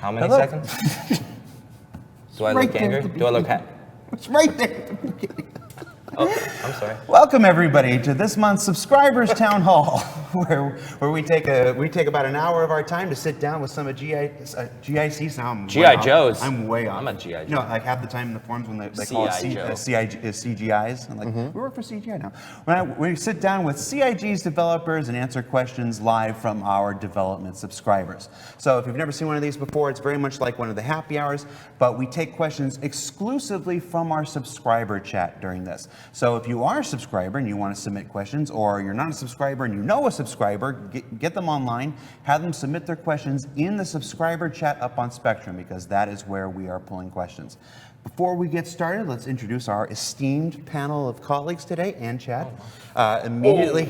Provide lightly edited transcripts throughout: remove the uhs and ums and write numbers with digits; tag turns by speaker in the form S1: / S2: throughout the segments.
S1: How many seconds? Do I look angry? Do I look happy?
S2: It's right there at the beginning.
S1: Oh, I'm sorry.
S2: Welcome everybody to this month's Subscribers Town Hall, where we take about an hour of our time to sit down with some of GICs. Now I'm
S1: G.I. Joes.
S2: I'm way off.
S1: I'm a G.I. Joe.
S2: You know, like half the time in the forums when they call it CGIs. I'm like, we work for CGI now. When we sit down with CIG's developers and answer questions live from our development subscribers. So if you've never seen one of these before, it's very much like one of the happy hours, but we take questions exclusively from our subscriber chat during this. So if you are a subscriber and you want to submit questions, or you're not a subscriber and you know a subscriber, get them online, have them submit their questions in the subscriber chat up on Spectrum, because that is where we are pulling questions. Before we get started, let's introduce our esteemed panel of colleagues today, and Chad. Immediately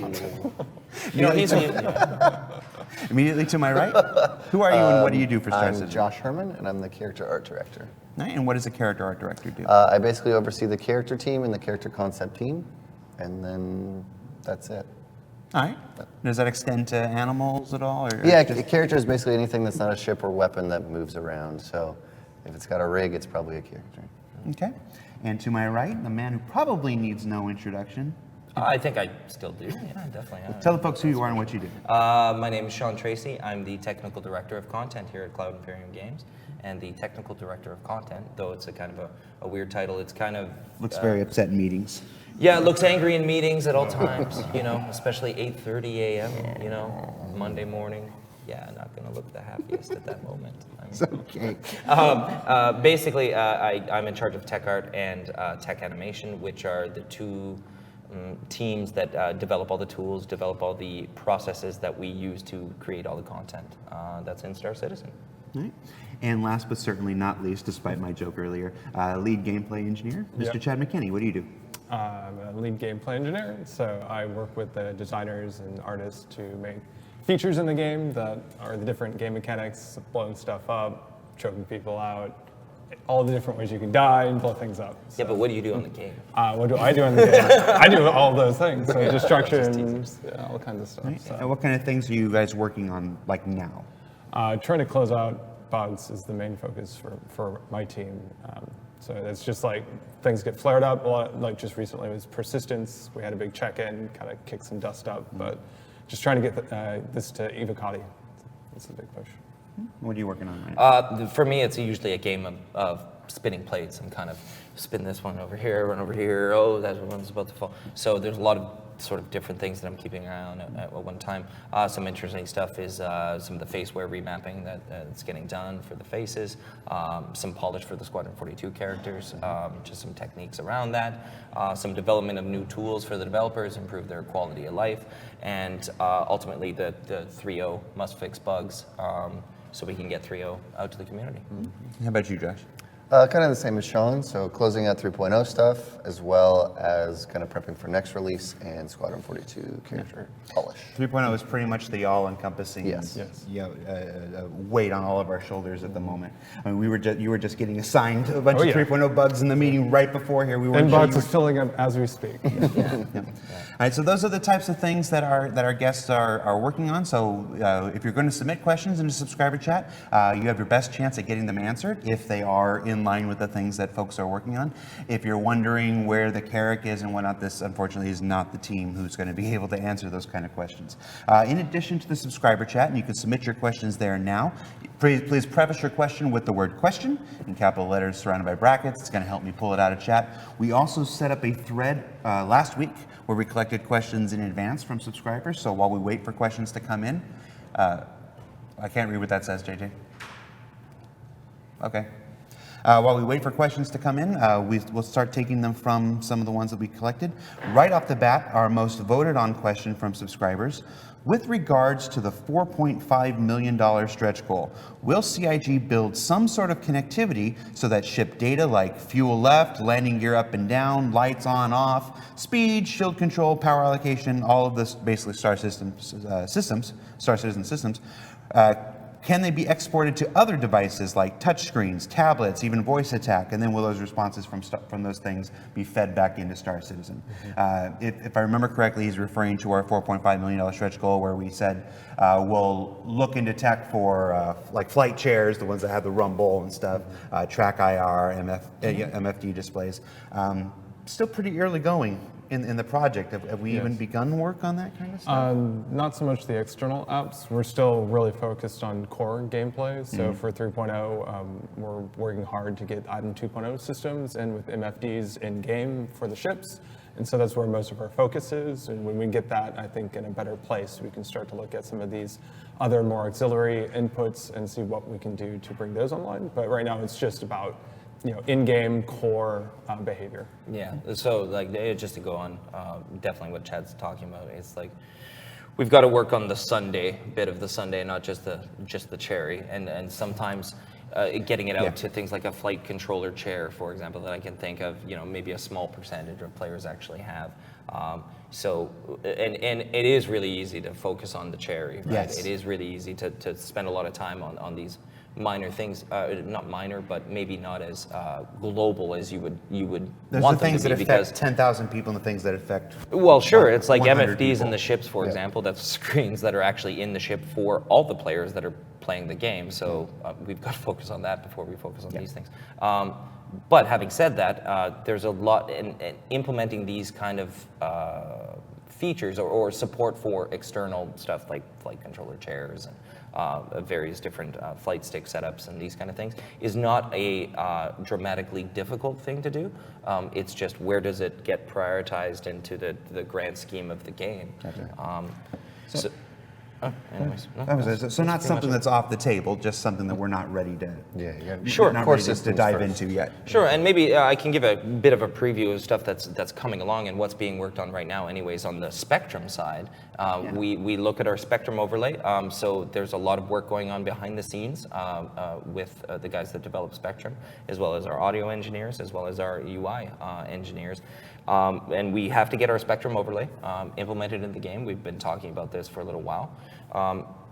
S2: to my right, who are you and what do you do for Star Citizen?
S3: I'm Josh Herman, and I'm the character art director.
S2: And what does a character art director do?
S3: I basically oversee the character team and the character concept team, and then that's it.
S2: All right. Does that extend to animals at all? Or
S3: Yeah, a character is basically anything that's not a ship or weapon that moves around. So if it's got a rig, it's probably a character.
S2: Okay. And to my right, the man who probably needs no introduction.
S1: I think I still do. Yeah, definitely.
S2: Tell the folks who you are and what you do.
S1: My name is Tracy. I'm the technical director of content here at Cloud Imperium Games, and the technical director of content. Though it's a kind of a weird title. It's kind of
S2: looks very upset in meetings.
S1: Yeah, it looks angry in meetings at all times. You know, especially 8:30 a.m. You know, Monday morning. Yeah, not gonna look the happiest at that moment.
S2: It's okay.
S1: Basically, I'm in charge of tech art and tech animation, which are the two teams that develop all the tools, develop all the processes that we use to create all the content that's in Star Citizen.
S2: Right. And last but certainly not least, despite my joke earlier, lead gameplay engineer, Mr. Chad McKinney. What do you do?
S4: I'm a lead gameplay engineer, so I work with the designers and artists to make features in the game that are the different game mechanics, blowing stuff up, choking people out, all the different ways you can die and blow things up. So,
S1: yeah, but what do you do on the game?
S4: What do I do on the game? I do all those things, so destruction, all kinds of stuff.
S2: Right.
S4: So.
S2: And what kind of things are you guys working on, like now?
S4: Trying to close out bugs is the main focus for my team. So it's just like things get flared up a lot, like just recently was persistence. We had a big check-in, kind of kicked some dust up, but just trying to get this to Evocati. It's a big push.
S2: What are you working on right now?
S1: For me, it's usually a game of spinning plates. I'm kind of spin this one over here, run over here. Oh, that one's about to fall. So there's a lot of sort of different things that I'm keeping an eye on at one time. Some interesting stuff is some of the faceware remapping that's getting done for the faces, some polish for the Squadron 42 characters, just some techniques around that, some development of new tools for the developers, improve their quality of life, and ultimately the 3.0 must fix bugs so we can get 3.0 out to the community.
S2: How about you, Josh?
S3: Kind of the same as Sean, so closing out 3.0 stuff, as well as kind of prepping for next release and Squadron 42 character polish.
S2: 3.0 is pretty much the all-encompassing weight on all of our shoulders at the moment. I mean, you were just getting assigned a bunch of 3.0 bugs in the meeting right before here.
S4: Inbox is filling up as we speak.
S2: All right, so those are the types of things that our guests are working on. So if you're going to submit questions in the subscriber chat, you have your best chance at getting them answered if they are in line with the things that folks are working on. If you're wondering where the Carrick is and whatnot, this unfortunately is not the team who's going to be able to answer those kind of questions. In addition to the subscriber chat, and you can submit your questions there now, please preface your question with the word question in capital letters surrounded by brackets. It's going to help me pull it out of chat. We also set up a thread last week where we collected questions in advance from subscribers. So while we wait for questions to come in, I can't read what that says, JJ. Okay. While we wait for questions to come in, we'll start taking them from some of the ones that we collected. Right off the bat, our most voted on question from subscribers. With regards to the $4.5 million stretch goal, will CIG build some sort of connectivity so that ship data like fuel left, landing gear up and down, lights on, off, speed, shield control, power allocation, all of this basically Star Citizen systems, can they be exported to other devices like touchscreens, tablets, even voice attack? And then will those responses from those things be fed back into Star Citizen? If I remember correctly, he's referring to our $4.5 million stretch goal where we said we'll look into tech for like flight chairs, the ones that have the rumble and stuff, track IR, MFD displays. Still pretty early going in the project. Have we even begun work on that kind of stuff?
S4: Not so much the external apps. We're still really focused on core gameplay. So for 3.0, we're working hard to get Item 2.0 systems and with MFDs in game for the ships. And so that's where most of our focus is. And when we get that, I think, in a better place, we can start to look at some of these other more auxiliary inputs and see what we can do to bring those online. But right now, it's just about in-game core behavior.
S1: Yeah, so like just to go on, definitely what Chad's talking about, it's like we've got to work on the sundae bit of the sundae, not just the cherry, and sometimes getting it out to things like a flight controller chair, for example, that I can think of, maybe a small percentage of players actually have. So, and it is really easy to focus on the cherry, right?
S2: Yes.
S1: It is really easy to spend a lot of time on these minor things, not minor, but maybe not as global as you would
S2: There's
S1: want
S2: the
S1: them
S2: things
S1: to
S2: that
S1: be,
S2: affect
S1: because
S2: 10,000 people and the things that affect
S1: well, sure, it's like
S2: 100
S1: MFDs
S2: people.
S1: in the ships, for example. That's screens that are actually in the ship for all the players that are playing the game. So we've got to focus on that before we focus on these things. But having said that, there's a lot in implementing these kind of features or support for external stuff like flight controller chairs and various different flight stick setups and these kind of things is not a dramatically difficult thing to do. It's just where does it get prioritized into the grand scheme of the game. Anyways,
S2: So not something that's off the table, just something that we're not ready to.
S1: Sure,
S2: not
S1: of
S2: ready
S3: course,
S2: to dive into yet.
S1: Sure, and maybe I can give a bit of a preview of stuff that's coming along and what's being worked on right now. Anyways, on the Spectrum side, we look at our Spectrum overlay. So there's a lot of work going on behind the scenes with the guys that develop Spectrum, as well as our audio engineers, as well as our UI engineers. And we have to get our Spectrum overlay implemented in the game. We've been talking about this for a little while.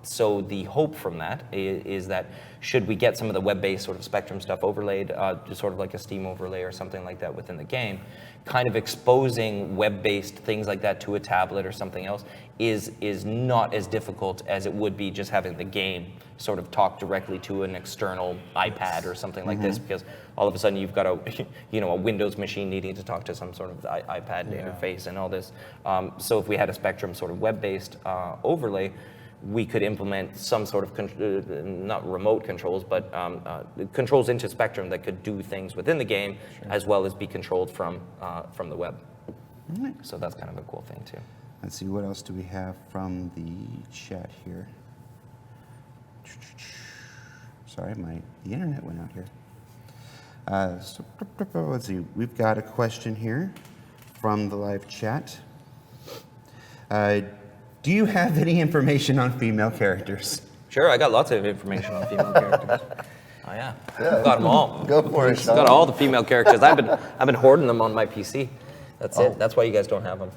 S1: So the hope from that is that should we get some of the web-based sort of Spectrum stuff overlaid, just sort of like a Steam overlay or something like that within the game, kind of exposing web-based things like that to a tablet or something else is not as difficult as it would be just having the game sort of talk directly to an external iPad or something like this, because all of a sudden you've got a Windows machine needing to talk to some sort of iPad interface and all this. So if we had a Spectrum sort of web-based overlay, we could implement some sort of, not remote controls, but controls into Spectrum that could do things within the game, as well as be controlled from the web. So that's kind of a cool thing too.
S2: Let's see, what else do we have from the chat here? Sorry, the internet went out here. Let's see, we've got a question here from the live chat. Do you have any information on female characters?
S1: Sure, I got lots of information on female characters. Oh yeah, I've got them all.
S3: Go for it,
S1: I've
S3: Sean.
S1: got all the female characters. I've been hoarding them on my PC. That's it. That's why you guys don't have them.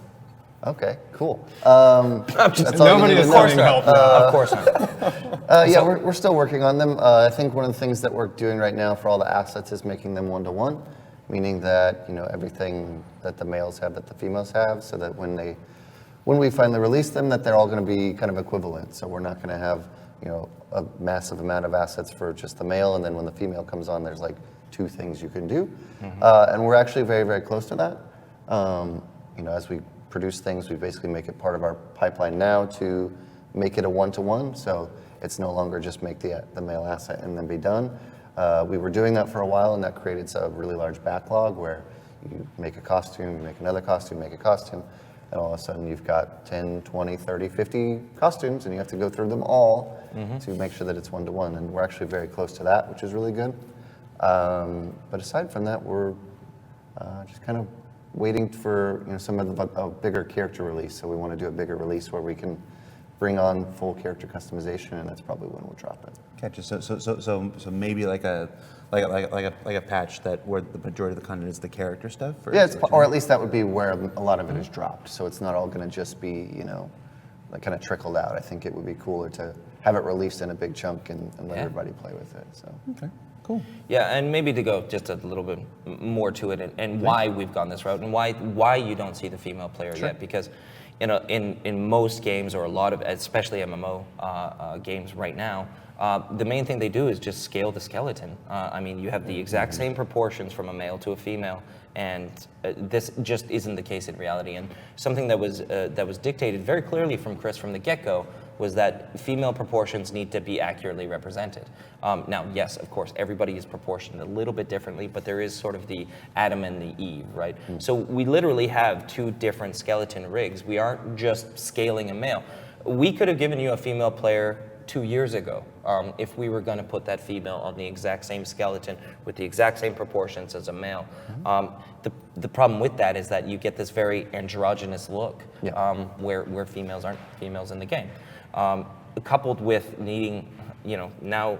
S3: Okay, cool.
S1: I'm just,
S3: That's all you
S4: Nobody
S3: need
S4: is
S3: to know.
S4: sending help now.
S1: of course not.
S3: Yeah, we're still working on them. I think one of the things that we're doing right now for all the assets is making them one-to-one, meaning that everything that the males have that the females have, so that when we finally release them, that they're all going to be kind of equivalent. So we're not going to have a massive amount of assets for just the male, and then when the female comes on, there's like 2 things you can do. And we're actually very, very close to that. As we produce things, we basically make it part of our pipeline now to make it a one-to-one. So it's no longer just make the male asset and then be done. We were doing that for a while, and that created a really large backlog where you make a costume, you make another costume, make a costume, and all of a sudden you've got 10, 20, 30, 50 costumes, and you have to go through them all to make sure that it's one-to-one. And we're actually very close to that, which is really good. But aside from that, we're just kind of waiting for some of a bigger character release. So we want to do a bigger release where we can bring on full character customization, and that's probably when we'll drop it.
S2: Gotcha. So maybe like a patch that where the majority of the content is the character stuff.
S3: Yeah, or at least that would be where a lot of it is dropped. So it's not all going to just be like kind of trickled out. I think it would be cooler to have it released in a big chunk and let everybody play with it. So.
S2: Okay, cool.
S1: Yeah, and maybe to go just a little bit more to it, and why we've gone this route, and why you don't see the female player yet, because in most games, or a lot of, especially MMO games right now, the main thing they do is just scale the skeleton. I mean, you have the exact same proportions from a male to a female, and this just isn't the case in reality. And something that was dictated very clearly from Chris from the get-go was that female proportions need to be accurately represented. Now, yes, of course, everybody is proportioned a little bit differently, but there is sort of the Adam and the Eve, right? So we literally have two different skeleton rigs. We aren't just scaling a male. We could have given you a female player 2 years ago if we were going to put that female on the exact same skeleton with the exact same proportions as a male. The problem with that is that you get this very androgynous look where females aren't females in the game. Coupled with needing, now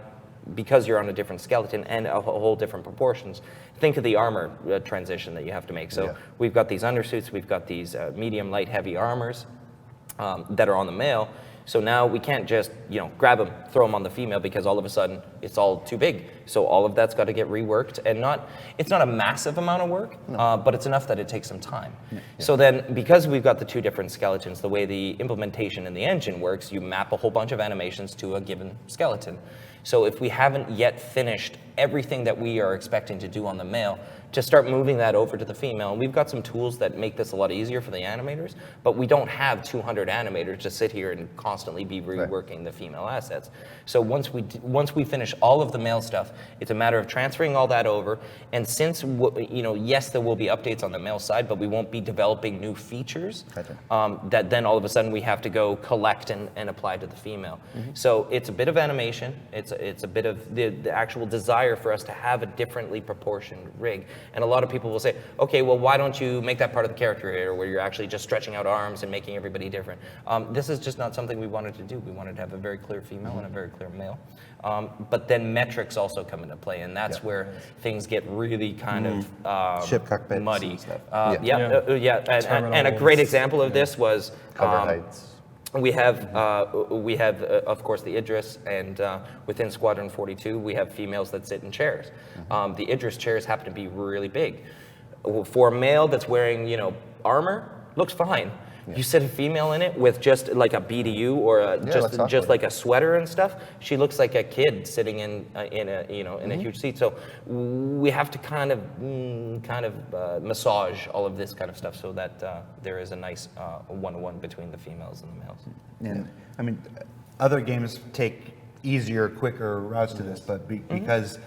S1: because you're on a different skeleton and a whole different proportions, think of the armor transition that you have to make. So we've got these undersuits, we've got these medium, light, heavy armors that are on the male. So now we can't just, grab them, throw them on the female, because all of a sudden it's all too big. So all of that's got to get reworked, and it's not a massive amount of work, but it's enough that it takes some time. So then, because we've got the two different skeletons, the way the implementation in the engine works, you map a whole bunch of animations to a given skeleton. So if we haven't yet finished everything that we are expecting to do on the male, to start moving that over to the female. And we've got some tools that make this a lot easier for the animators, but we don't have 200 animators to sit here and constantly be reworking the female assets. So once we finish all of the male stuff, it's a matter of transferring all that over. And since, yes, there will be updates on the male side, but we won't be developing new features that then all of a sudden we have to go collect and apply to the female. So it's a bit of animation. It's a bit of the actual desire for us to have a differently proportioned rig. And a lot of people will say, okay, well, why don't you make that part of the character creator where you're actually just stretching out arms and making everybody different? This is just not something we wanted to do. We wanted to have a very clear female and a very clear male. But then metrics also come into play, and that's where things get really kind of
S2: ship cockpits
S1: muddy.
S2: And stuff.
S1: And a great example of this was
S3: Cover heights.
S1: we have, of course, the Idris, and within Squadron 42, we have females that sit in chairs. The Idris chairs happen to be really big. For a male that's wearing, armor, looks fine. You sit a female in it with just like a BDU or just like a sweater and stuff. She looks like a kid sitting in a huge seat. So we have to kind of massage all of this kind of stuff so that there is a nice one-to-one between the females and the males.
S2: And I mean, other games take easier, quicker routes to this, but because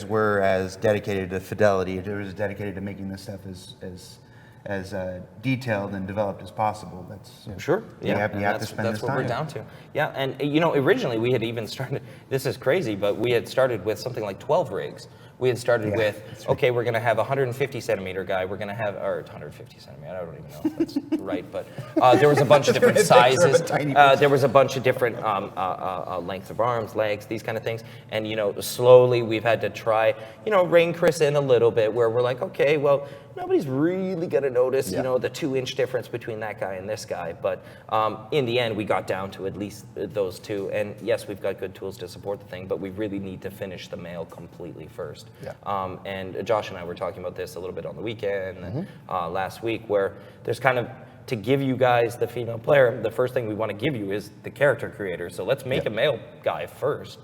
S2: we're as dedicated to fidelity, we're as dedicated to making this stuff as detailed and developed as possible. That's
S1: sure.
S2: You have to spend
S1: that's
S2: this
S1: what
S2: time.
S1: we're down to. Yeah, and originally we had even started. This is crazy, but we had started with something like 12 rigs. We had started with, okay, we're going to have a 150 centimeter guy. We're going to have, or 150 centimeter. I don't even know if that's right, but there was a bunch of different sizes. There was a bunch of different lengths of arms, legs, these kind of things. And slowly we've had to try, rein Chris in a little bit, where we're like, okay, well, nobody's really going to notice, the 2-inch difference between that guy and this guy. But in the end, we got down to at least those two. And yes, we've got good tools to support the thing, but we really need to finish the male completely first. And Josh and I were talking about this a little bit on the weekend and last week, where there's kind of, to give you guys the female player, the first thing we want to give you is the character creator. So let's make a male guy first.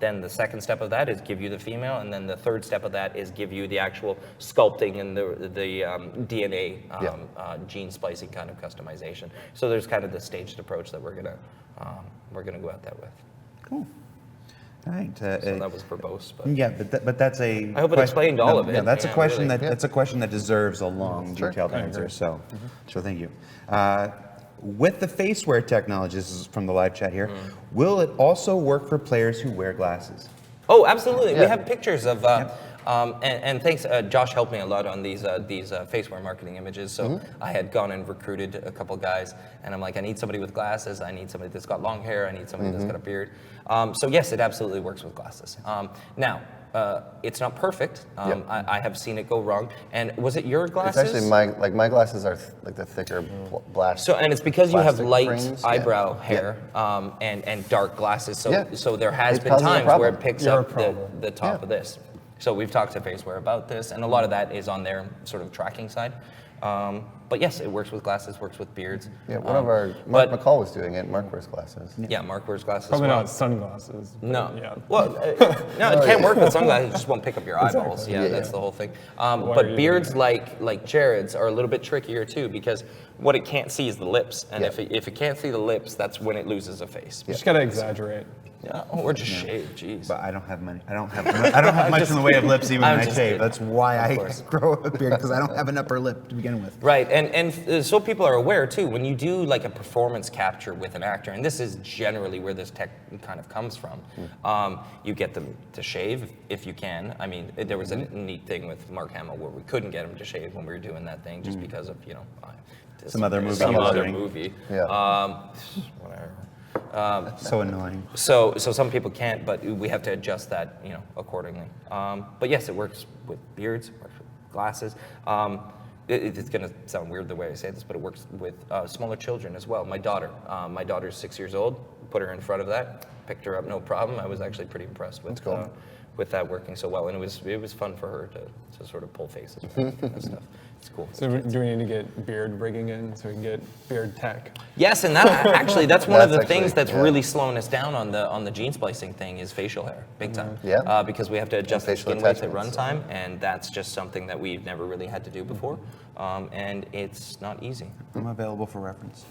S1: Then the second step of that is give you the female, and then the third step of that is give you the actual sculpting and the DNA gene splicing kind of customization. So there's kind of the staged approach that we're gonna go at that with.
S2: Cool. All right.
S1: So that was verbose, but
S2: yeah, but that's a.
S1: I hope it explained all of it.
S2: Yeah, that's a question
S1: really.
S2: that's a question that deserves a long, detailed answer. So thank you. With the face wear technology, this is from the live chat here, will it also work for players who wear glasses?
S1: Oh, absolutely. We have pictures of And thanks, Josh helped me a lot on these faceware marketing images. So I had gone and recruited a couple guys, and I'm like, I need somebody with glasses. I need somebody that's got long hair. I need somebody that's got a beard. So yes, it absolutely works with glasses. Now, it's not perfect. I have seen it go wrong. And was it your glasses?
S3: It's actually my glasses are like the thicker black.
S1: So, and it's because you have
S3: plastic
S1: light
S3: frames,
S1: eyebrow hair and dark glasses. So,
S3: Yeah.
S1: so there has
S3: It
S1: been
S3: causes a
S1: times where
S3: problem.
S1: it picks
S4: You're a
S1: up
S4: problem.
S1: the top of this. So we've talked to Faceware about this, and a lot of that is on their sort of tracking side. But yes, it works with glasses, works with beards.
S3: Yeah, one of our, Mark McCall was doing it. Mark wears glasses.
S1: Yeah, Mark wears glasses.
S4: Probably
S1: as well.
S4: not sunglasses. but
S1: No.
S4: Yeah.
S1: Well, no, it can work with sunglasses. It just won't pick up your eyeballs.
S4: Exactly.
S1: Yeah,
S3: Yeah,
S1: that's
S3: yeah.
S1: the whole thing.
S4: are you
S1: But beards like Jared's are a little bit trickier too, because what it can't see is the lips, and
S3: Yeah.
S1: if it can't see the lips, that's when it loses a face.
S4: You just gotta exaggerate.
S1: Yeah, or just shave. Jeez.
S2: But I don't have money. I don't have much in the way of lips even
S1: I'm
S2: when I
S1: just
S2: shave.
S1: kidding.
S2: That's why I
S1: course.
S2: grow a beard, because I don't have an upper lip to begin with.
S1: Right, and so people are aware too, when you do like a performance capture with an actor, and this is generally where this tech kind of comes from, you get them to shave if you can. I mean, there was a neat thing with Mark Hamill where we couldn't get him to shave when we were doing that thing just because of,
S2: Some other movie
S1: Some
S2: he was
S1: other
S2: doing.
S1: movie.
S3: Yeah.
S1: Whatever.
S2: So annoying.
S1: So some people can't, but we have to adjust that, accordingly. But yes, it works with beards, it works with glasses. It's going to sound weird the way I say this, but it works with smaller children as well. My daughter's 6 years old. Put her in front of that, picked her up, no problem. I was actually pretty impressed with with that working so well, and it was fun for her to sort of pull faces and that kind of stuff. It's cool.
S4: So do we need to get beard rigging in so we can get beard tech?
S1: Yes, and that's one of the
S3: That's
S1: things
S3: actually-
S1: that's
S3: yeah.
S1: really slowing us down on the gene splicing thing is facial hair, big time.
S3: Yeah.
S1: Because we have to adjust the
S3: facial
S1: skin width at
S3: attachments,
S1: runtime, and that's just something that we've never really had to do before, and it's not easy.
S2: I'm available for reference.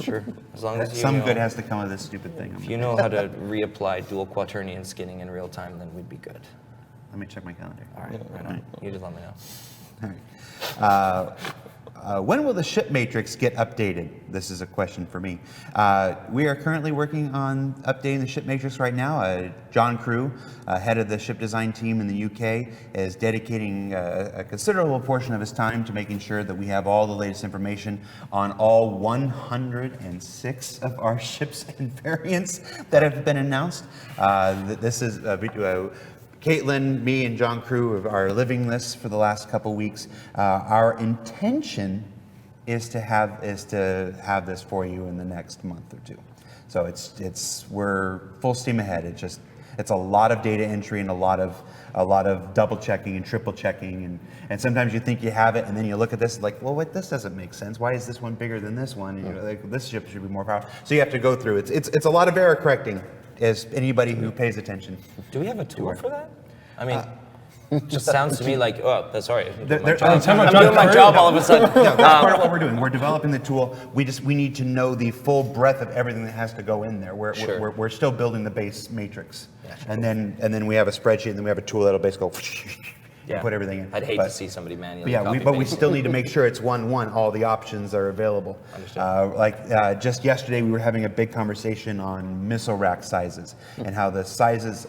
S1: Sure, as long as you
S2: Some
S1: know,
S2: good has to come of this stupid thing.
S1: if you know how to reapply dual quaternion skinning in real time, then we'd be good.
S2: Let me check my calendar.
S1: All right, right on. You just let me know.
S2: All right. When will the ship matrix get updated? This is a question for me. We are currently working on updating the ship matrix right now. John Crew, head of the ship design team in the UK, is dedicating a considerable portion of his time to making sure that we have all the latest information on all 106 of our ships and variants that have been announced. This is Caitlin, me, and John Crew are living this for the last couple weeks. Our intention is to have this for you in the next month or two. So we're full steam ahead. It's a lot of data entry and a lot of double checking and triple checking, and sometimes you think you have it, and then you look at this like, well, wait, this doesn't make sense. Why is this one bigger than this one? And you're like, this ship should be more powerful. So you have to go through. It's a lot of error correcting, as anybody who pays attention.
S1: Do we have a tool for that? I mean, it just sounds to me like, sorry, I'm doing
S2: I'm
S1: my job all of a sudden.
S2: No, that's part of what we're doing. We're developing the tool. We need to know the full breadth of everything that has to go in there.
S1: Sure.
S2: We're still building the base matrix, and then we have a spreadsheet, and then we have a tool that'll basically go put everything in.
S1: I'd hate to see somebody manually.
S2: But
S1: copy
S2: but we
S1: paste.
S2: still need to make sure it's 1-1. All the options are available. Just yesterday, we were having a big conversation on missile rack sizes and how the sizes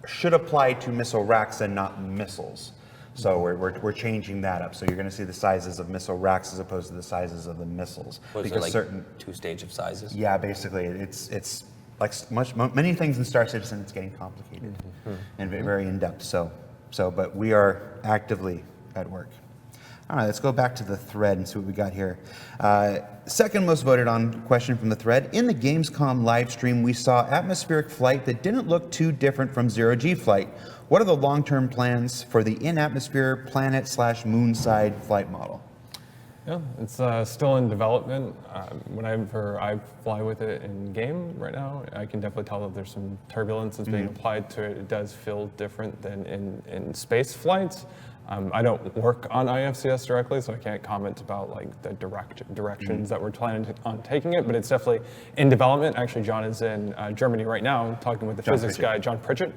S2: should apply to missile racks and not missiles. So we're changing that up. So you're going to see the sizes of missile racks as opposed to the sizes of the missiles.
S1: Was there like two-stage of sizes?
S2: Yeah, basically, it's like many things in Star Citizen. It's getting complicated and very in depth. But we are actively at work. All right, let's go back to the thread and see what we got here. Second most voted on question from the thread. In the Gamescom live stream, we saw atmospheric flight that didn't look too different from zero-G flight. What are the long-term plans for the in-atmosphere planet/moonside flight model?
S4: Yeah, it's still in development. Whenever I fly with it in game right now, I can definitely tell that there's some turbulence that's being applied to it. It does feel different than in space flights. I don't work on IFCS directly, so I can't comment about like the directions that we're planning on taking it, but it's definitely in development. Actually, John is in Germany right now talking with the physics guy, John Pritchett.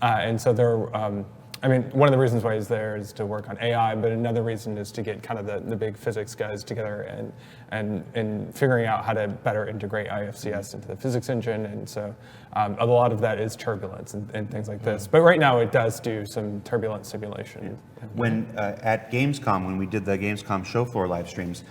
S4: And so they're I mean, one of the reasons why he's there is to work on AI, but another reason is to get kind of the big physics guys together and figuring out how to better integrate IFCS into the physics engine. And so a lot of that is turbulence and things like this. But right now it does do some turbulence simulation.
S2: When at Gamescom, when we did the Gamescom show floor live streams,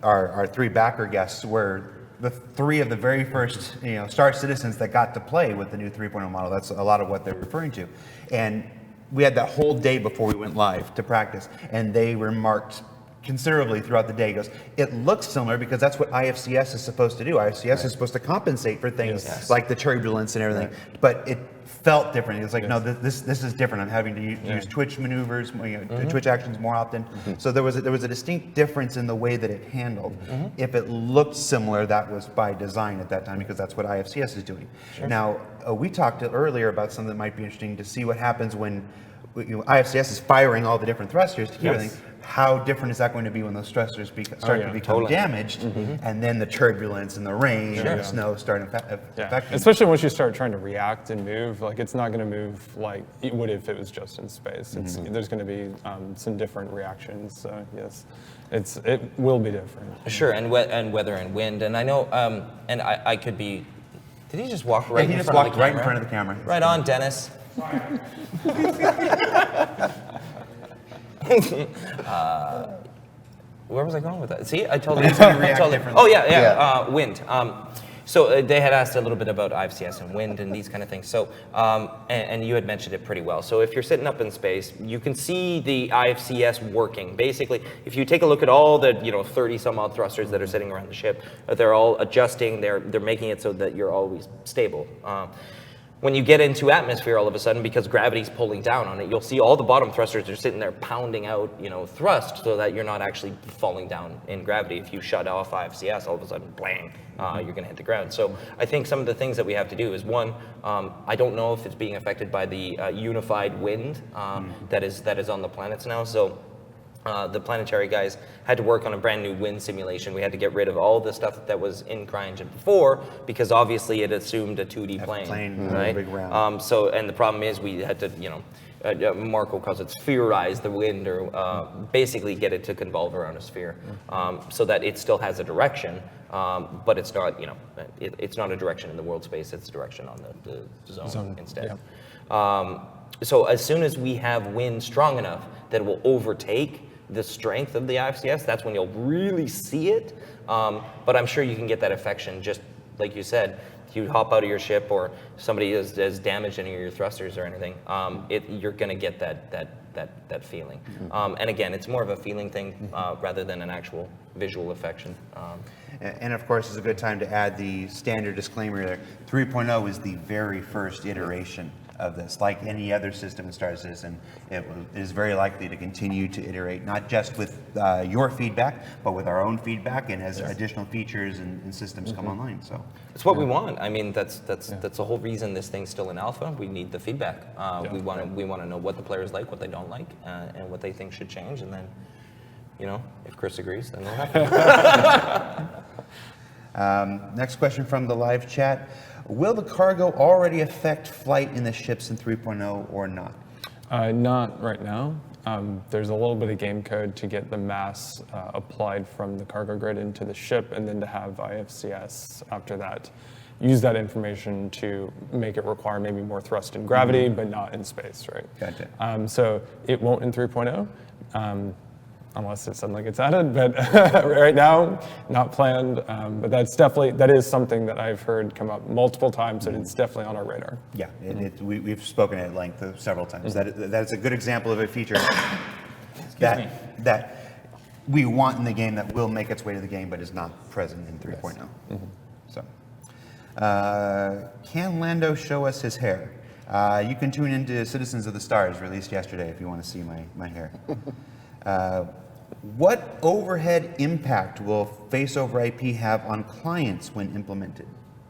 S2: our three backer guests were the three of the very first Star Citizens that got to play with the new 3.0 model. That's a lot of what they're referring to. And we had that whole day before we went live to practice, and they remarked considerably throughout the day. He goes, it looks similar because that's what IFCS is supposed to do. IFCS is supposed to compensate for things like the turbulence and everything, but it felt different. It's like, no, this is different. I'm having to use twitch maneuvers, twitch actions more often. So there was a distinct difference in the way that it handled. If it looked similar, that was by design at that time because that's what IFCS is doing. Now, we talked earlier about something that might be interesting to see what happens when IFCS is firing all the different thrusters to keep everything. How different is that going to be when those thrusters start to become damaged, and then the turbulence and the rain and the snow start affecting?
S4: Especially once you start trying to react and move, like it's not going to move like it would if it was just in space. There's going to be some different reactions. So yes, it will be different.
S1: Sure, and weather and wind, and I know, and I could be. Did he just walk right?
S2: He just walked right in front of the camera.
S1: Right on, Dennis. Where was I going with that? See, I told you. Oh yeah. Wind. So they had asked a little bit about IFCS and wind and these kind of things. So, and you had mentioned it pretty well. So if you're sitting up in space, you can see the IFCS working. Basically, if you take a look at all the 30 some odd thrusters that are sitting around the ship, they're all adjusting. They're making it so that you're always stable. When you get into atmosphere, all of a sudden, because gravity's pulling down on it, you'll see all the bottom thrusters are sitting there pounding out, thrust, so that you're not actually falling down in gravity. If you shut off IFCS, all of a sudden, blang, you're going to hit the ground. So I think some of the things that we have to do is, one, I don't know if it's being affected by the unified wind that is on the planets now. So the planetary guys had to work on a brand new wind simulation. We had to get rid of all the stuff that was in CryEngine before because obviously it assumed a 2D plane, right?
S2: Big round.
S1: And the problem is we had to, Marco calls it spherize the wind, or basically get it to convolve around a sphere, so that it still has a direction, but it's not, it's not a direction in the world space. It's a direction on the zone instead. Yeah. So as soon as we have wind strong enough that it will overtake the strength of the IFCS, that's when you'll really see it. But I'm sure you can get that affection, just like you said. If you hop out of your ship or somebody has damaged any of your thrusters or anything, you're going to get that feeling. And again, it's more of a feeling thing rather than an actual visual affection.
S2: And of course, it's a good time to add the standard disclaimer there. 3.0 is the very first iteration of this. Like any other system in Star Citizen, it is very likely to continue to iterate, not just with your feedback, but with our own feedback and as additional features and systems come online. So
S1: it's what we want. I mean, that's the whole reason this thing's still in alpha. We need the feedback. We want to know what the players like, what they don't like, and what they think should change. And then, if Chris agrees, then we'll happen.
S2: Next question from the live chat. Will the cargo already affect flight in the ships in 3.0 or not?
S4: Not right now. There's a little bit of game code to get the mass applied from the cargo grid into the ship, and then to have IFCS after that use that information to make it require maybe more thrust and gravity, but not in space, right?
S2: Gotcha.
S4: So it won't in 3.0. Unless it suddenly gets added, but right now, not planned. But that is something that I've heard come up multiple times, and it's definitely on our radar.
S2: Yeah, we've spoken at length several times. That's a good example of a feature that we want in the game that will make its way to the game, but is not present in 3.0. So, can Lando show us his hair? You can tune into Citizens of the Stars, released yesterday, if you want to see my hair. What overhead impact will face over IP have on clients when implemented?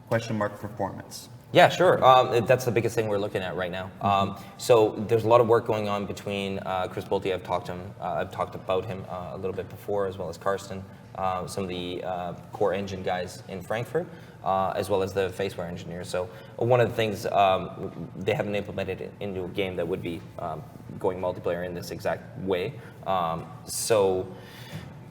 S2: Question mark performance.
S1: Yeah, sure. That's the biggest thing we're looking at right now. So there's a lot of work going on between Chris Bolte. I've talked about him a little bit before, as well as Karsten, some of the core engine guys in Frankfurt, as well as the faceware engineers. So one of the things they haven't implemented it into a game that would be going multiplayer in this exact way. So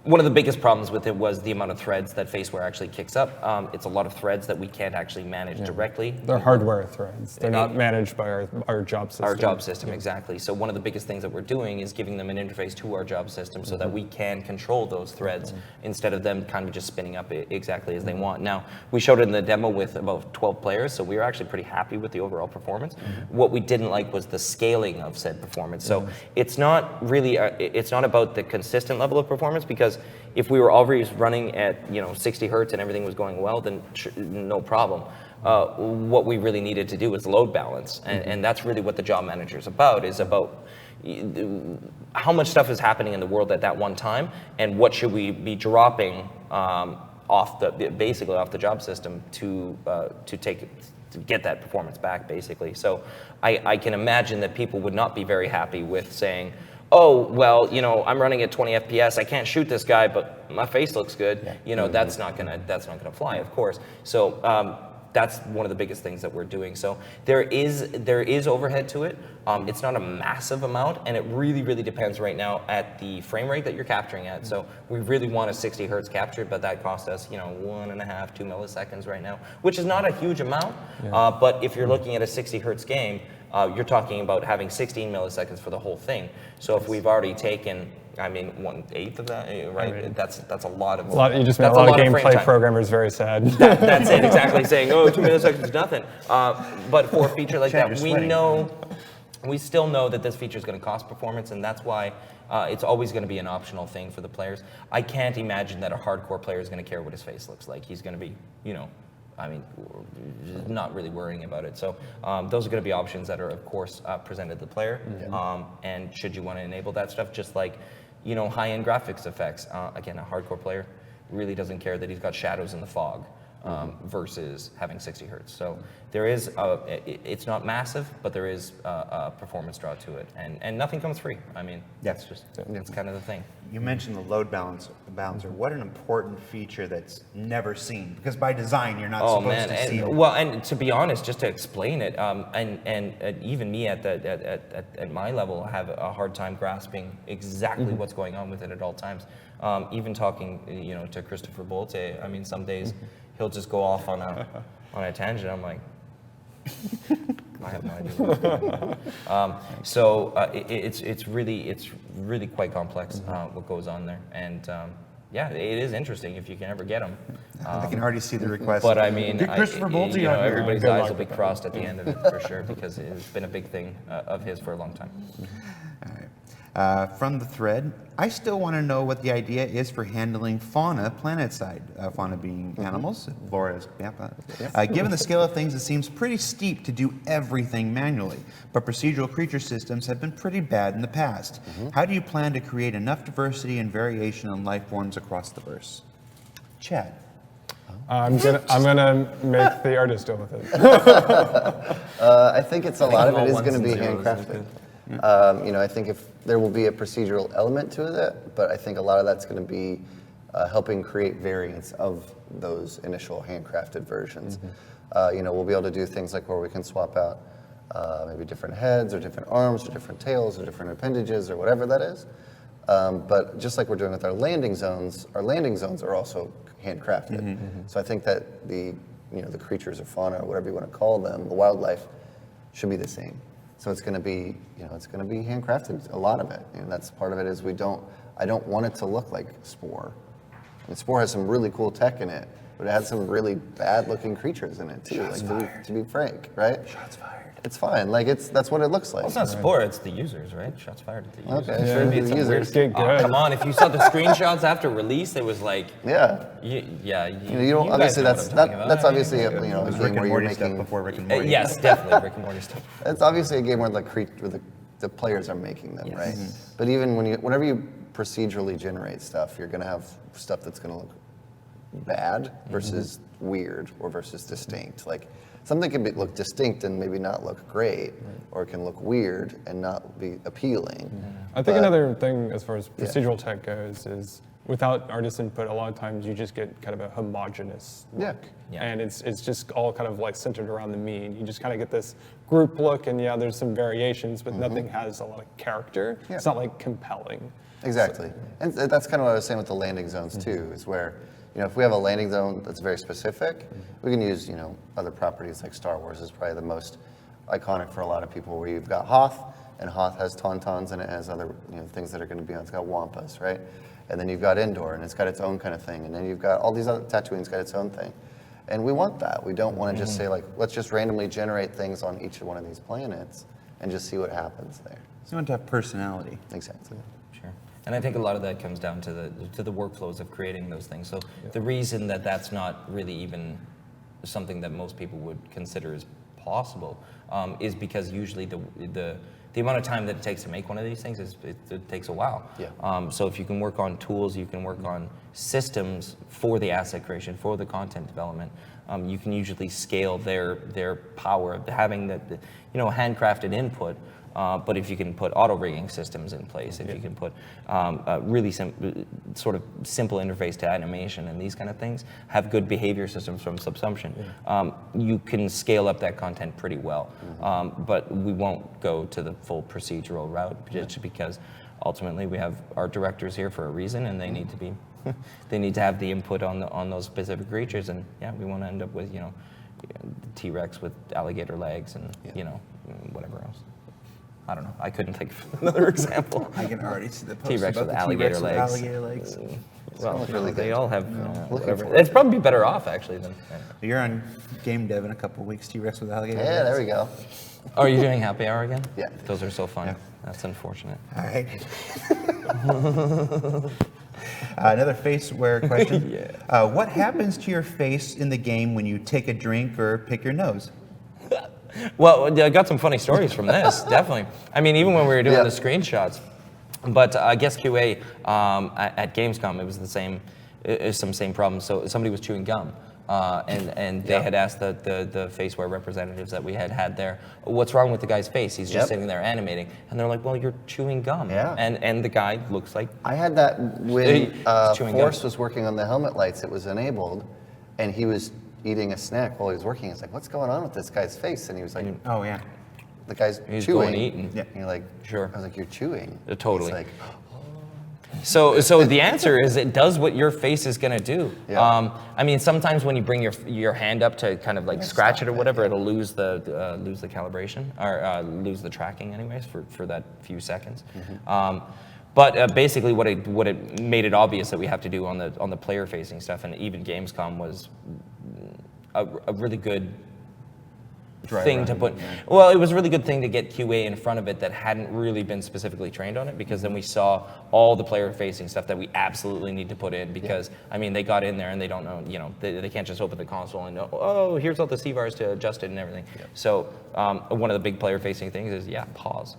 S1: one of the biggest problems with it was the amount of threads that faceware actually kicks up. It's a lot of threads that we can't actually manage directly.
S4: They're hardware threads. They're not managed by our job system.
S1: Our job system, exactly. So one of the biggest things that we're doing is giving them an interface to our job system so that we can control those threads instead of them kind of just spinning up exactly as they want. Now, we showed it in the demo with about 12 players, so we were actually pretty happy with the overall performance. What we didn't like was the scaling of said performance. So it's not really, it's not about the consistent level of performance, because if we were always running at 60 hertz and everything was going well, then no problem. What we really needed to do was load balance, and that's really what the job manager is about. Is about how much stuff is happening in the world at that one time, and what should we be dropping basically off the job system to get that performance back, basically. So I can imagine that people would not be very happy with saying, oh, well, I'm running at 20 FPS. I can't shoot this guy, but my face looks good. That's not gonna fly, of course. So that's one of the biggest things that we're doing. So there is overhead to it. It's not a massive amount, and it really, really depends right now at the frame rate that you're capturing at. So we really want a 60 hertz capture, but that costs us 1.5, 2 milliseconds right now, which is not a huge amount. But if you're looking at a 60 hertz game, you're talking about having 16 milliseconds for the whole thing. So if we've already taken, 1/8 of that, right? That's a lot of.
S4: You just made a lot of gameplay programmers very sad.
S1: That's it, exactly. Saying, 2 milliseconds is nothing. But for a feature like that, we still know that this feature is going to cost performance, and that's why it's always going to be an optional thing for the players. I can't imagine that a hardcore player is going to care what his face looks like. He's going to be, not really worrying about it. So those are going to be options that are, of course, presented to the player. And should you want to enable that stuff, just like, high-end graphics effects. Again, a hardcore player really doesn't care that he's got shadows in the fog versus having 60 hertz. So there is, it's not massive, but there is a performance draw to it. And nothing comes free. That's kind of the thing.
S2: You mentioned the load balancer. What an important feature that's never seen, because by design you're not supposed to see it.
S1: Well, and to be honest, just to explain it, and even me at my level have a hard time grasping exactly what's going on with it at all times. Even talking, to Christopher Bolte, some days he'll just go off on a tangent. I'm like, I have no idea what's going on. It's really quite complex what goes on there, and it is interesting if you can ever get them.
S2: I can already see the request.
S1: But
S2: Christopher Bolte,
S1: everybody's eyes will be crossed at the end of it for sure, because it's been a big thing of his for a long time.
S2: All right. From the thread, I still want to know what the idea is for handling fauna planet-side, fauna being animals, flora. Given the scale of things, it seems pretty steep to do everything manually, but procedural creature systems have been pretty bad in the past. How do you plan to create enough diversity and variation in life forms across the verse? Chad.
S4: I'm gonna make the artist deal with it.
S3: I think a lot of it is going to be handcrafted. I think if there will be a procedural element to it, but I think a lot of that's going to be helping create variants of those initial handcrafted versions. We'll be able to do things like where we can swap out maybe different heads or different arms or different tails or different appendages or whatever that is. But just like we're doing with our landing zones are also handcrafted. So I think that the creatures or fauna or whatever you want to call them, the wildlife, should be the same. So it's going to be, handcrafted, a lot of it. And that's part of it is I don't want it to look like Spore. Spore has some really cool tech in it, but it had some really bad looking creatures in it too. To be frank, right?
S2: Shots fired.
S3: It's fine. That's what it looks like.
S1: Well, it's not Spore, it's the users, right? Shots fired at the users.
S3: Okay, sure.
S4: Yeah,
S3: The users.
S1: Come on, if you saw the screenshots after release, it was like,
S3: You don't,
S1: you
S3: obviously
S1: guys know what I'm talking about.
S3: that's obviously a
S2: It
S3: game
S2: was
S3: where
S2: Rick and
S3: you're
S2: Morty stuff
S3: making.
S2: before Rick and Morty.
S1: Yes, definitely Rick and Morty stuff.
S3: It's obviously a game where the players are making them,
S1: Yes.
S3: right? But even whenever you procedurally generate stuff, you're going to have stuff that's going to look bad versus weird or versus distinct. Like something can look distinct and maybe not look great, or it can look weird and not be appealing.
S4: I think another thing as far as procedural tech goes is without artist input, a lot of times you just get kind of a homogeneous look. And it's just all kind of like centered around the mean. You just kind of get this group look, and there's some variations, but nothing has a lot of character. It's not like compelling.
S3: Exactly. And that's kind of what I was saying with the landing zones too, is where, if we have a landing zone that's very specific, we can use, other properties like Star Wars is probably the most iconic for a lot of people, where you've got Hoth, and Hoth has tauntauns, and it has other, things that are going to be on. It's got wampas, right? And then you've got Endor, and it's got its own kind of thing. And then you've got all these other, Tatooine's got its own thing. And we want that. We don't want to just say, like, let's just randomly generate things on each one of these planets and just see what happens there.
S2: So you want to have personality.
S3: Exactly.
S1: Sure. And I think a lot of that comes down to the workflows of creating those things. So the reason that that's not really even something that most people would consider as possible is because usually the amount of time that it takes to make one of these things it takes a while. So if you can work on tools, you can work on systems for the asset creation, for the content development, you can usually scale their power of having the handcrafted input. But if you can put auto rigging systems in place, if you can put a really sort of simple interface to animation and these kind of things, have good behavior systems from subsumption, you can scale up that content pretty well. But we won't go to the full procedural route just because ultimately we have our directors here for a reason, and they need to be, they need to have the input on those specific creatures, and we want to end up with the T-Rex with alligator legs and whatever else. I don't know. I couldn't think of another example.
S2: I can already see the post
S1: T-Rex
S2: about
S1: with
S2: the
S1: alligator
S2: T-Rex
S1: legs.
S2: with alligator legs.
S1: Well,
S3: really
S1: they
S3: good.
S1: all have whatever. It's probably better off actually than.
S2: You're on game dev in a couple of weeks. T-Rex with alligator legs.
S3: Yeah, there we go.
S1: Oh, are you doing happy hour again?
S3: Yeah.
S1: Those are so fun.
S2: Yeah.
S1: That's unfortunate.
S2: All right. Another faceware question. What happens to your face in the game when you take a drink or pick your nose?
S1: Well, I got some funny stories from this, definitely. I mean, even when we were doing the screenshots. But I guess QA at Gamescom, it was the same, some same problems. So somebody was chewing gum. And they had asked the faceware representatives that we had there, what's wrong with the guy's face? He's just sitting there animating. And they're like, well, you're chewing gum. And the guy looks like...
S3: I had that when
S1: chewing
S3: Force
S1: gum.
S3: was working on the helmet lights. It was enabled, and he was eating a snack while he was working. It's like, what's going on with this guy's face? And he was like,
S2: Oh, yeah.
S3: the guy's
S1: He's
S3: chewing.
S1: going eating.
S3: And you're like,
S1: Sure.
S3: I was like, you're chewing.
S1: Totally.
S3: He's like,
S1: So the answer is it does what your face is going to do. I mean, sometimes when you bring your hand up to kind of like scratch it or whatever, it'll lose the calibration or lose the tracking anyways for that few seconds. But basically, what it made it obvious that we have to do on the player facing stuff, and even Gamescom was a really good thing to put. Well, it was a really good thing to get QA in front of it that hadn't really been specifically trained on it, because then we saw all the player-facing stuff that we absolutely need to put in, because I mean, they got in there and they don't know, they can't just open the console and know, oh, here's all the C-bars to adjust it and everything. So one of the big player-facing things is pause.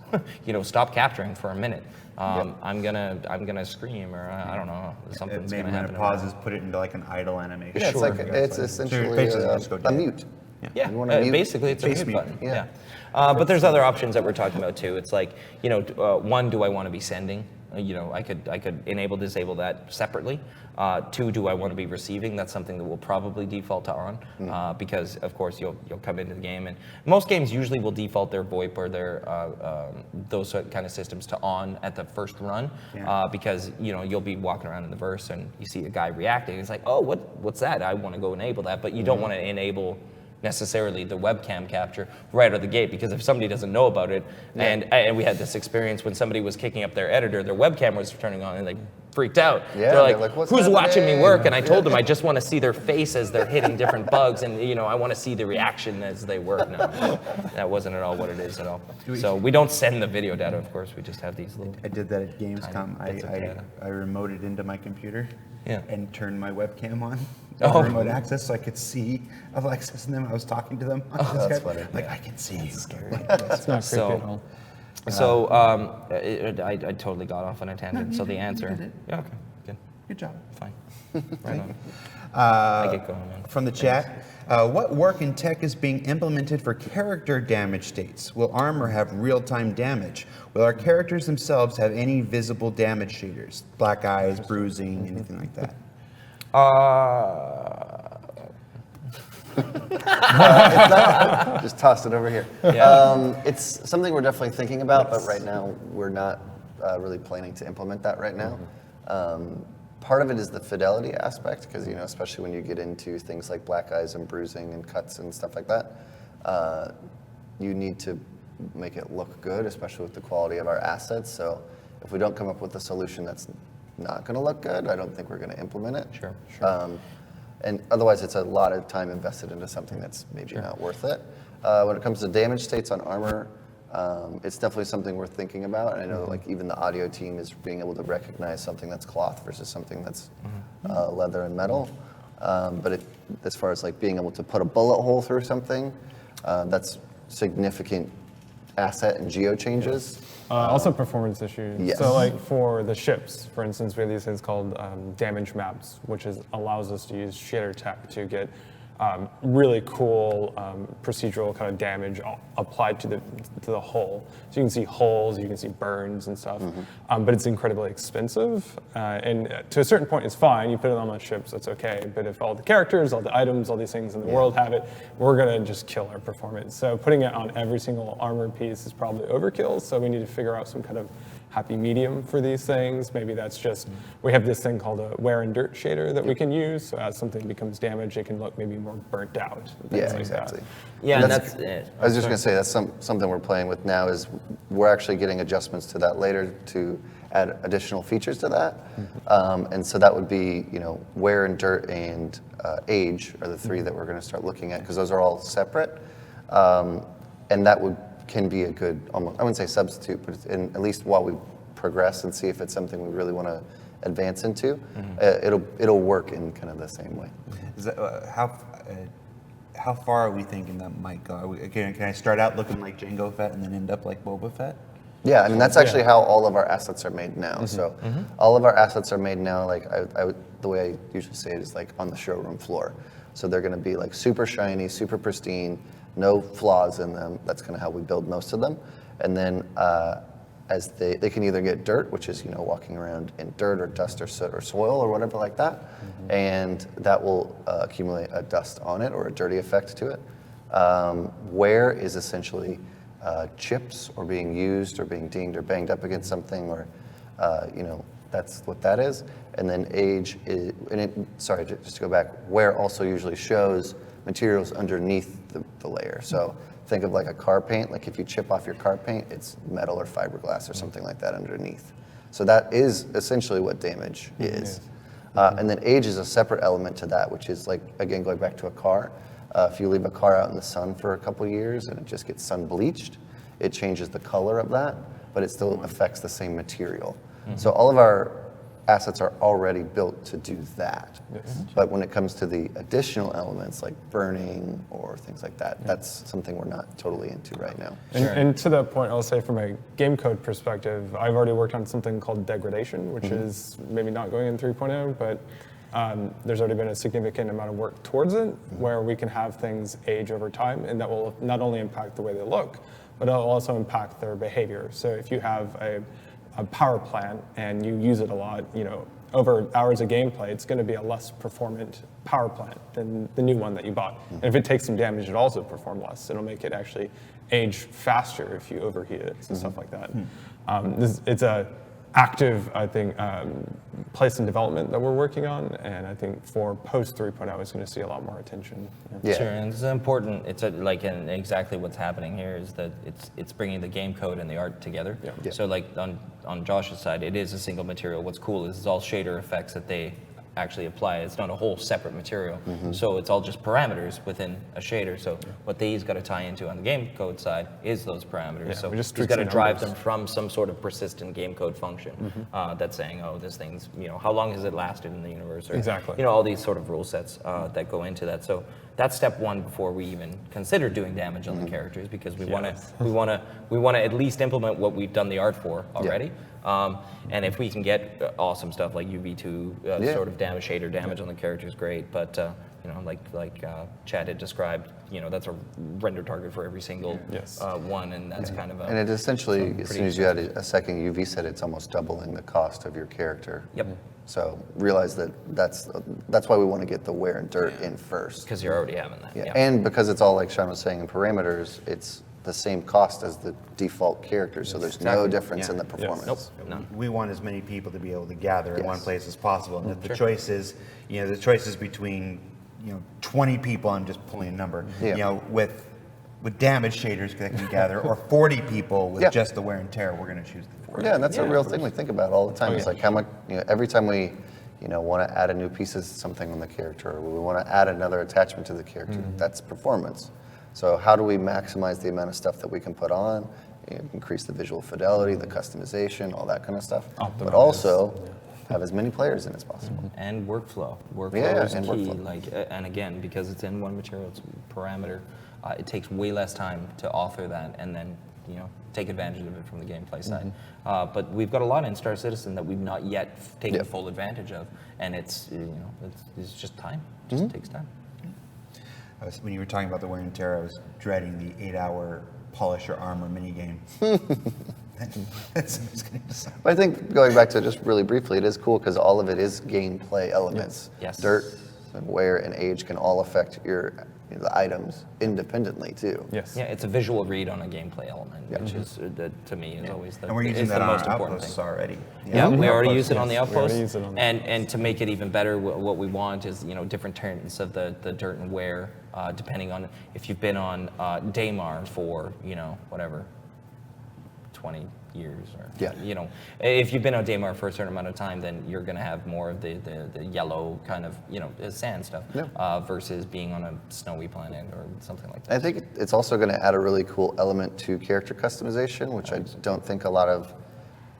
S1: Stop capturing for a minute. I'm gonna scream, or I don't know, something's
S2: Maybe
S1: gonna
S2: when
S1: happen.
S2: it pauses, put it into like an idle animation.
S3: yeah, it's
S1: Sure.
S3: like it's essentially
S2: basically just go
S3: a
S2: dead.
S3: mute.
S1: Yeah,
S3: You wanna mute?
S1: basically it's a
S2: Face
S1: mute
S2: mute.
S1: button.
S3: Yeah.
S1: But there's other options that we're talking about too. It's like, one, do I want to be sending? I could enable, disable that separately. Two, do I want to be receiving? That's something that will probably default to on, because of course you'll come into the game, and most games usually will default their VoIP or their those kind of systems to on at the first run, because you'll be walking around in the verse and you see a guy reacting. It's like, oh, what's that? I want to go enable that, but you don't want to enable necessarily the webcam capture right out of the gate, because if somebody doesn't know about it, and we had this experience when somebody was kicking up their editor, their webcam was turning on, and they freaked out.
S3: Yeah,
S1: they're like,
S3: "What's
S1: who's watching me
S3: happening?"
S1: work? And I told them I just want to see their face as they're hitting different bugs, and I want to see the reaction as they work. No, that wasn't at all what it is at all. So we don't send the video data, of course. We just have these little.
S2: I did that at Gamescom.
S1: Tiny bits of data.
S2: I remoted into my computer and turned my webcam on. Remote access, so I could see. I was accessing them. I was talking to them.
S3: That's funny.
S2: Like, I can see you.
S4: It's not creepy at all.
S1: So I totally got off on a tangent. So the answer. Yeah. Okay. Good.
S2: Good job.
S1: Fine. Right on. I get going, man.
S2: From the chat, what work and tech is being implemented for character damage states? Will armor have real-time damage? Will our characters themselves have any visible damage shaders? Black eyes, bruising, anything like that?
S3: Just toss it over here.
S1: Yeah.
S3: It's something we're definitely thinking about, but right now we're not really planning to implement that right now. Part of it is the fidelity aspect, because especially when you get into things like black eyes and bruising and cuts and stuff like that, you need to make it look good, especially with the quality of our assets. So if we don't come up with a solution that's not going to look good, I don't think we're going to implement it.
S1: Sure.
S3: And otherwise, it's a lot of time invested into something that's maybe not worth it. When it comes to damage states on armor, it's definitely something we're thinking about. And I know that like even the audio team is being able to recognize something that's cloth versus something that's leather and metal. But as far as like being able to put a bullet hole through something, that's significant asset and geo changes.
S4: Also performance issues.
S3: Yes.
S4: So like for the ships, for instance, we have these things called damage maps, which allows us to use shader tech to get really cool procedural kind of damage applied to the hull. So you can see holes, you can see burns and stuff, but it's incredibly expensive. And to a certain point, it's fine. You put it on the ships, that's okay. But if all the characters, all the items, all these things in the world have it, we're gonna just kill our performance. So putting it on every single armor piece is probably overkill. So we need to figure out some kind of happy medium for these things. Maybe that's just, we have this thing called a wear and dirt shader that we can use. So as something becomes damaged, it can look maybe more burnt out.
S3: Yeah,
S4: Like
S3: exactly.
S1: Yeah, and
S3: That's-
S1: that's it.
S3: I was just going to say that's something we're playing with now. Is we're actually getting adjustments to that later to add additional features to that, and so that would be wear and dirt and age are the three that we're going to start looking at, because those are all separate, and that can be a good, almost, I wouldn't say substitute, but at least while we progress and see if it's something we really want to advance into, it'll work in kind of the same way.
S2: Is that, how far are we thinking that might go? Can I start out looking like Jango Fett and then end up like Boba Fett?
S3: Yeah, I mean that's actually how all of our assets are made now. So all of our assets are made now. Like the way I usually say it is like on the showroom floor. So they're going to be like super shiny, super pristine, no flaws in them. That's kind of how we build most of them. And then as they can either get dirt, which is walking around in dirt or dust or soot or soil or whatever like that, and that will accumulate a dust on it or a dirty effect to it. Wear is essentially chips or being used or being dinged or banged up against something, or that's what that is. And then age is, sorry, just to go back, wear also usually shows materials underneath the layer. So think of like a car paint, like if you chip off your car paint, it's metal or fiberglass or something like that underneath. So that is essentially what damage is. And then age is a separate element to that, which is like, again, going back to a car. If you leave a car out in the sun for a couple years and it just gets sun bleached, it changes the color of that, but it still affects the same material. So all of our assets are already built to do that. But when it comes to the additional elements like burning or things like that, that's something we're not totally into right now.
S4: And to that point, I'll say from a game code perspective, I've already worked on something called degradation, which is maybe not going in 3.0, but there's already been a significant amount of work towards it, where we can have things age over time, and that will not only impact the way they look, but it'll also impact their behavior. So if you have a power plant and you use it a lot, over hours of gameplay, it's going to be a less performant power plant than the new one that you bought. And if it takes some damage, it'll also perform less. It'll make it actually age faster if you overheat it and stuff like that. It's a active, I think, place in development that we're working on, and I think for post 3.0, it's going to see a lot more attention.
S3: Yeah.
S1: Sure, and it's important. It's and exactly what's happening here is that it's bringing the game code and the art together.
S3: Yeah.
S1: So like on Josh's side, it is a single material. What's cool is it's all shader effects that they actually apply. It's not a whole separate material. So it's all just parameters within a shader. So what he's got to tie into on the game code side is those parameters.
S4: Yeah,
S1: so
S4: we just
S1: he's
S4: tweak
S1: got to
S4: some
S1: drive
S4: numbers.
S1: them from some sort of persistent game code function that's saying, oh, this thing's, how long has it lasted in the universe? Or,
S4: Exactly.
S1: all these sort of rule sets that go into that. So that's step one before we even consider doing damage on the characters, because we want to at least implement what we've done the art for already. And if we can get awesome stuff like UV2 sort of damage, shader damage on the character is great. But you know, like Chad had described, you know, that's a render target for every single one, and that's kind of a.
S3: And it essentially, as soon as you add a second UV set, it's almost doubling the cost of your character.
S1: Yep.
S3: So realize that's why we want to get the wear and dirt in first.
S1: Because you're already having that.
S3: Yeah. And because it's all, like Sean was saying, in parameters, it's the same cost as the default character, so there's no difference in the performance.
S1: Nope. No.
S2: We want as many people to be able to gather in one place as possible. And if the
S1: Sure.
S2: choice is, you know, the choice is between, you know, 20 people, I'm just pulling a number, you know, with damage shaders that can gather, or 40 people with just the wear and tear, we're going to choose the 40.
S3: Yeah, and that's a real thing we think about all the time. It's like how much, you know, every time we, you know, want to add a new piece of something on the character, or we want to add another attachment to the character, that's performance. So how do we maximize the amount of stuff that we can put on, you know, increase the visual fidelity, the customization, all that kind of stuff, but also have as many players in as possible.
S1: And workflow. Workflow is
S3: and
S1: key.
S3: workflow.
S1: Like, and again, because it's in one material, it's parameter, it takes way less time to author that and then, you know, take advantage of it from the gameplay side. But we've got a lot in Star Citizen that we've not yet taken full advantage of, and it's, you know, it's just time. It just takes time.
S2: When you were talking about the wear and tear, I was dreading the 8-hour polish your armor minigame.
S3: But I think going back to just really briefly, it is cool because all of it is gameplay elements.
S1: Yes.
S3: Dirt and wear and age can all affect the items independently too.
S4: Yes.
S1: Yeah, it's a visual read on a gameplay element, which is, to me, is always the,
S2: And we're using
S1: is
S2: that
S1: the
S2: on
S1: most
S2: our
S1: important
S2: outposts
S1: thing.
S2: already.
S1: Yeah, we already
S4: Outposts,
S1: use it on the
S4: yes. We already
S1: outposts,
S4: use it on the
S1: and to make it even better, what we want is, you know, different turns of the dirt and wear, depending on if you've been on Daymar for, you know, whatever, 20 years, or you know, if you've been on Daymar for a certain amount of time, then you're going to have more of the yellow kind of, you know, sand stuff, versus being on a snowy planet or something like that.
S3: I think it's also going to add a really cool element to character customization, which I don't think a lot of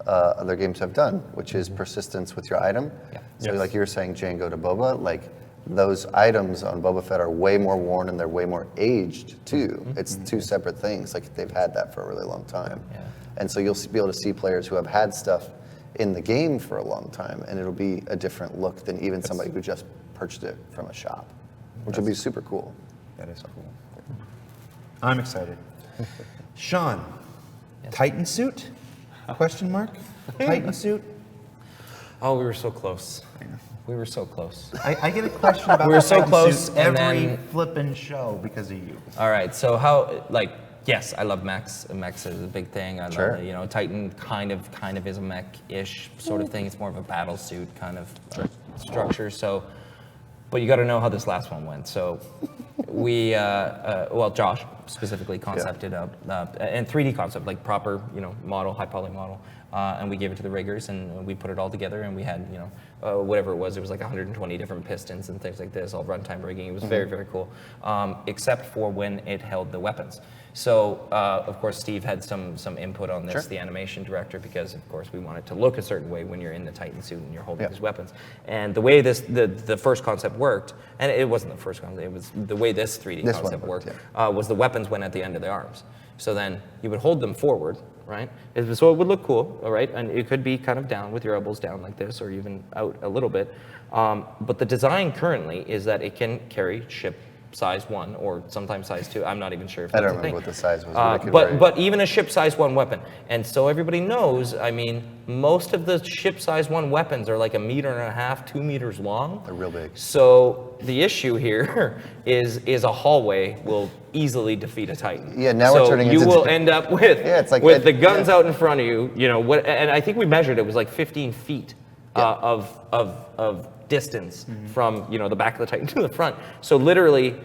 S3: other games have done, which is persistence with your item.
S1: Yeah.
S3: So like you were saying, Django to Boba, like those items on Boba Fett are way more worn and they're way more aged too. It's two separate things. Like they've had that for a really long time.
S1: Yeah.
S3: And so you'll be able to see players who have had stuff in the game for a long time, and it'll be a different look than even somebody who just purchased it from a shop, which would be super cool.
S2: That is cool. I'm excited. Sean, Titan suit? Question mark? Titan suit?
S1: Oh, we were so close. We were so close.
S2: I get a question about
S1: We were
S2: the
S1: so
S2: Titan
S1: close,
S2: suit
S1: and
S2: every
S1: then-
S2: flippin' show because of you.
S1: All right, so how, like, yes, I love mechs. Mechs is a big thing. I
S3: Sure.
S1: love, you know, Titan kind of is a mech-ish sort of thing. It's more of a battle suit kind of structure. So, but you got to know how this last one went. So, we, well, Josh specifically concepted and 3D concept, like proper, you know, model, high poly model, and we gave it to the riggers, and we put it all together, and we had, you know, whatever it was like 120 different pistons and things like this, all runtime rigging. It was very, very cool, except for when it held the weapons. So, of course, Steve had some input on this, the animation director, because, of course, we want it to look a certain way when you're in the Titan suit and you're holding these weapons. And the way the first concept worked, and it wasn't the first concept, it was the way this 3D concept worked, was the weapons went at the end of the arms. So then you would hold them forward, right? So it would look cool, all right? And it could be kind of down with your elbows down like this, or even out a little bit. But the design currently is that it can carry ship size 1 or sometimes size 2. I'm not even sure if that's
S3: I don't
S1: a thing.
S3: remember what the size was.
S1: But even a ship size 1 weapon. And so everybody knows, I mean, most of the ship size 1 weapons are like 1.5 meters, 2 meters long.
S3: They're real big.
S1: So the issue here is a hallway will easily defeat a Titan.
S3: Yeah, now
S1: so
S3: we're turning
S1: you
S3: into
S1: will end up with
S3: it's like
S1: with the guns out in front of you, you know, and I think we measured it was like 15 feet of distance from, you know, the back of the Titan to the front. So literally,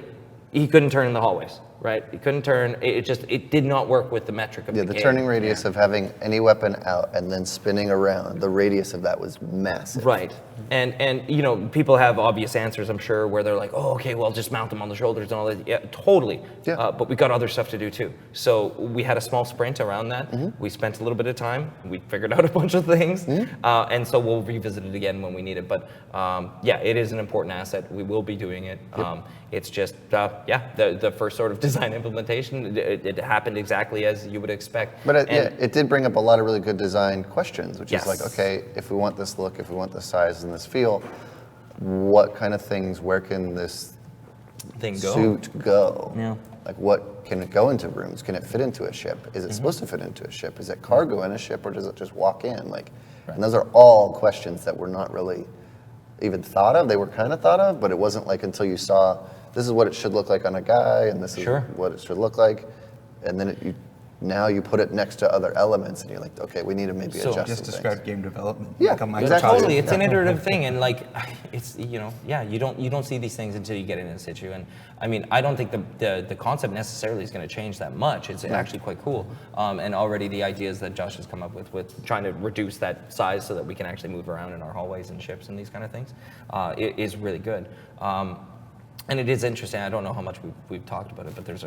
S1: he couldn't turn in the hallways, right? He couldn't turn. It did not work with the metric of the game.
S3: The turning radius of having any weapon out and then spinning around, the radius of that was massive.
S1: Right. And you know, people have obvious answers, I'm sure, where they're like, oh, okay, well, just mount them on the shoulders and all that. Yeah, totally.
S3: Yeah.
S1: But we got other stuff to do too. So we had a small sprint around that. We spent a little bit of time. We figured out a bunch of things. And so we'll revisit it again when we need it. But yeah, it is an important asset. We will be doing it. It's just, the first sort of design implementation. It happened exactly as you would expect.
S3: But it did bring up a lot of really good design questions, which
S1: Yes.
S3: is like, okay, if we want this look, if we want this size and this feel, what kind of things, where can this
S1: Thing go.
S3: suit go?
S1: Yeah.
S3: Like what, can it go into rooms? Can it fit into a ship? Is it supposed to fit into a ship? Is it cargo in a ship or does it just walk in? Like, and those are all questions that were not really even thought of. They were kind of thought of, but it wasn't like until you saw, this is what it should look like on a guy and this is
S1: Sure.
S3: what it should look like. And then now you put it next to other elements and you're like, okay, we need to maybe
S1: So-
S3: adjust
S2: Just
S3: some
S2: describe
S3: things.
S2: game development.
S3: Yeah,
S2: like a
S3: exactly.
S2: microcosm.
S1: Totally, it's an iterative thing, and like, it's you don't see these things until you get in situ. And I mean, I don't think the concept necessarily is going to change that much. It's actually quite cool, and already the ideas that Josh has come up with trying to reduce that size so that we can actually move around in our hallways and ships and these kind of things, is really good. And it is interesting. I don't know how much we've talked about it, but there's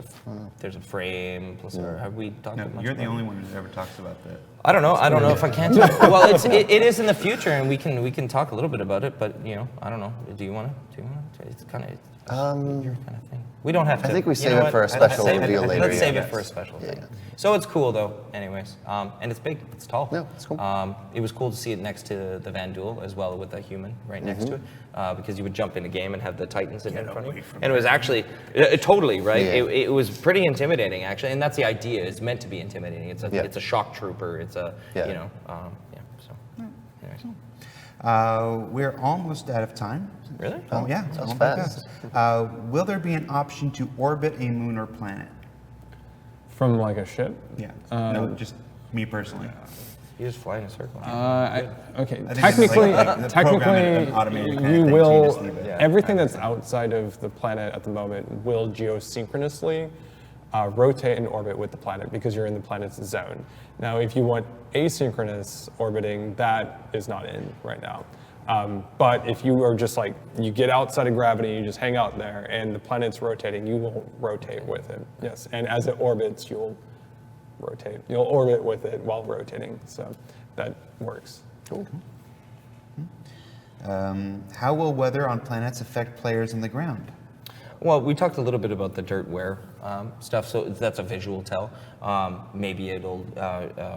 S1: a frame. Plus, have we talked
S2: No,
S1: about much?
S2: you're the
S1: about it?
S2: only one who ever talks about that.
S1: I don't know. I don't know if I can. Well, it is in the future, and we can talk a little bit about it. But I don't know. Do you want to? It's kind of your kind of thing. We don't have to.
S3: I think we
S1: you
S3: save
S1: know
S3: it
S1: what?
S3: for a special
S1: Let's save
S3: reveal
S1: it.
S3: later,
S1: Let's
S3: yeah.
S1: save it
S3: Yes.
S1: for a special thing.
S3: Yeah.
S1: So it's cool though. Anyways, and it's big. It's tall.
S3: Yeah, it's cool.
S1: It was cool to see it next to the Van Duel as well, with a human right next to it, because you would jump in a game and have the Titans in front of you, and it was actually totally right.
S3: Yeah.
S1: It was pretty intimidating actually, and that's the idea. It's meant to be intimidating. It's a shock trooper. It's a
S3: Yeah.
S1: So, anyways.
S2: We're almost out of time.
S1: Really?
S2: Oh, yeah.
S3: That was
S2: almost
S3: fast.
S2: Will there be an option to orbit a moon or planet?
S4: From like a ship?
S2: Yeah. No, just me personally.
S1: You just fly in a circle.
S4: Okay,
S2: I think it's
S4: technically,
S2: like the program and automated kind of
S4: you
S2: thing, so you
S4: will,
S2: just leave it.
S4: everything that's outside of the planet at the moment will geosynchronously rotate in orbit with the planet because you're in the planet's zone. Now, if you want asynchronous orbiting, that is not in right now. But if you are just like, you get outside of gravity, you just hang out there, and the planet's rotating, you will rotate with it. Yes, and as it orbits, you'll rotate. You'll orbit with it while rotating, so that works.
S3: Cool.
S2: How will weather on planets affect players on the ground?
S1: Well, we talked a little bit about the dirt wear stuff, so that's a visual tell. Maybe it'll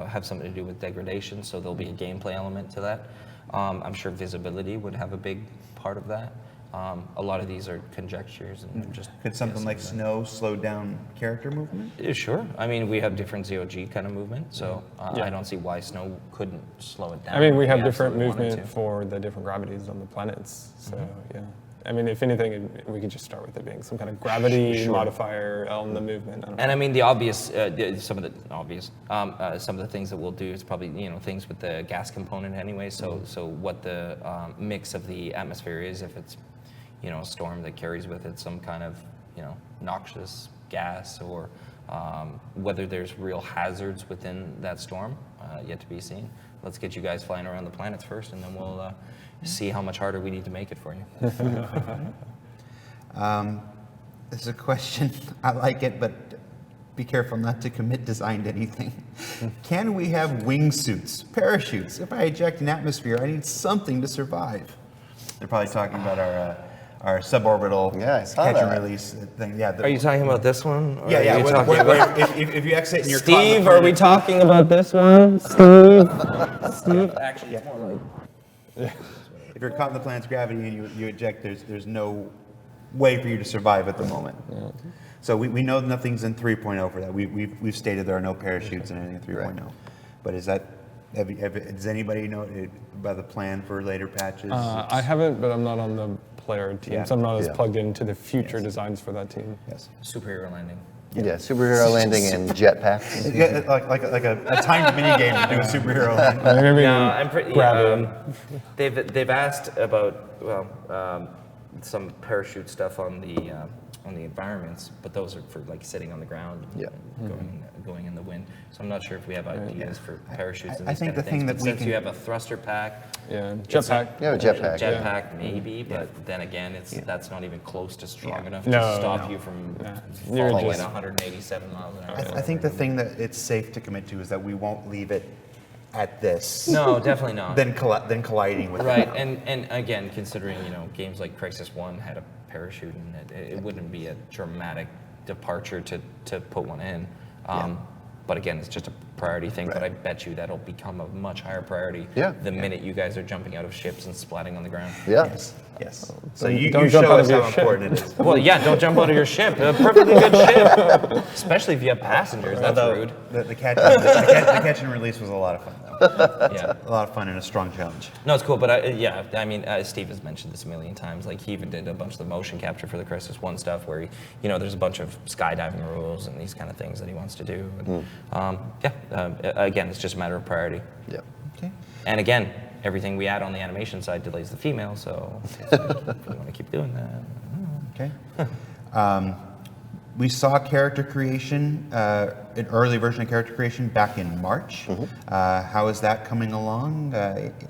S1: have something to do with degradation, so there'll be a gameplay element to that. I'm sure visibility would have a big part of that. A lot of these are conjectures and just
S2: Could something like snow slow down character movement?
S1: Sure. I mean, we have different ZOG kind of movement, so I don't see why snow couldn't slow it down.
S4: I mean, we have
S1: if
S4: different
S1: absolutely wanted
S4: movement
S1: to.
S4: for the different gravities on the planets, so yeah. I mean, if anything, we could just start with it being some kind of gravity modifier on the movement. I don't know.
S1: And I mean, the obvious, some of the things that we'll do is probably things with the gas component anyway. So what the mix of the atmosphere is, if it's a storm that carries with it some kind of noxious gas, or whether there's real hazards within that storm, yet to be seen. Let's get you guys flying around the planets first, and then we'll see how much harder we need to make it for you.
S2: This is a question, I like it, but be careful not to commit design to anything. Can we have wingsuits, parachutes? If I eject an atmosphere, I need something to survive. They're probably talking about our suborbital
S3: Yeah, I saw
S2: catch and
S3: that.
S2: release thing. Yeah.
S1: Are you talking about this one? Or
S2: Yeah.
S1: Are you
S2: What-
S1: talking
S2: what-
S1: about
S2: if you exit and you're caught in
S1: Steve?
S2: the
S1: Are we
S2: planet-
S1: talking about this one? Steve? Actually, it's more like.
S2: If you're caught in the planet's gravity and you eject, there's no way for you to survive at the moment. So we know nothing's in 3.0 for that. We've stated there are no parachutes in anything in 3.0. But is that, does anybody know about the plan for later patches?
S4: I haven't, but I'm not on the player team,
S2: Yeah.
S4: so I'm not as
S3: Yeah.
S4: plugged into the future designs for that team.
S2: Yes.
S1: Superhero landing.
S3: Yeah, superhero landing and jetpacks.
S2: Yeah, like a timed mini game to do a superhero. landing.
S4: Maybe
S1: No, I'm pretty.
S4: gravity.
S1: They've asked about some parachute stuff on the environments, but those are for like sitting on the ground,
S3: Yeah.
S1: and going in the wind. So I'm not sure if we have ideas for parachutes and
S2: I
S1: these
S2: think
S1: kind of
S2: the thing
S1: things.
S2: that
S1: But
S2: we
S1: since
S2: can-
S1: you have a thruster pack,
S4: Yeah,
S1: it's
S4: jetpack.
S3: Yeah, a jetpack.
S1: jetpack maybe, but then again, that's not even close to strong enough to
S4: No,
S1: stop
S4: no.
S1: you from
S4: You're
S1: falling
S4: just-
S1: at 187 miles an hour.
S2: I think the thing that it's safe to commit to is that we won't leave it at this.
S1: No, definitely not.
S2: Then colliding with
S1: Right,
S2: it.
S1: and again, considering games like Crisis 1 had a parachute in it, it wouldn't be a dramatic departure to put one in. But again, it's just a priority thing, but I bet you that'll become a much higher priority the minute you guys are jumping out of ships and splatting on the ground.
S2: Yes. So you
S4: don't
S2: show
S4: jump out
S2: us
S4: of your
S2: how
S4: ship.
S2: important it is.
S1: Well, yeah, don't jump out of your ship. A perfectly good ship. Especially if you have passengers, that's rude.
S2: The catch and release was a lot of fun, though.
S1: Yeah.
S2: A lot of fun and a strong challenge.
S1: No, it's cool, but I mean, Steve has mentioned this a million times. Like, he even did a bunch of the motion capture for the Crisis 1 stuff where, there's a bunch of skydiving rules and these kind of things that he wants to do. And, again, it's just a matter of priority.
S3: Yeah.
S2: Okay.
S1: And again, everything we add on the animation side delays the female, so if we want to keep doing that.
S2: Okay. We saw character creation, an early version of character creation back in March. How is that coming along?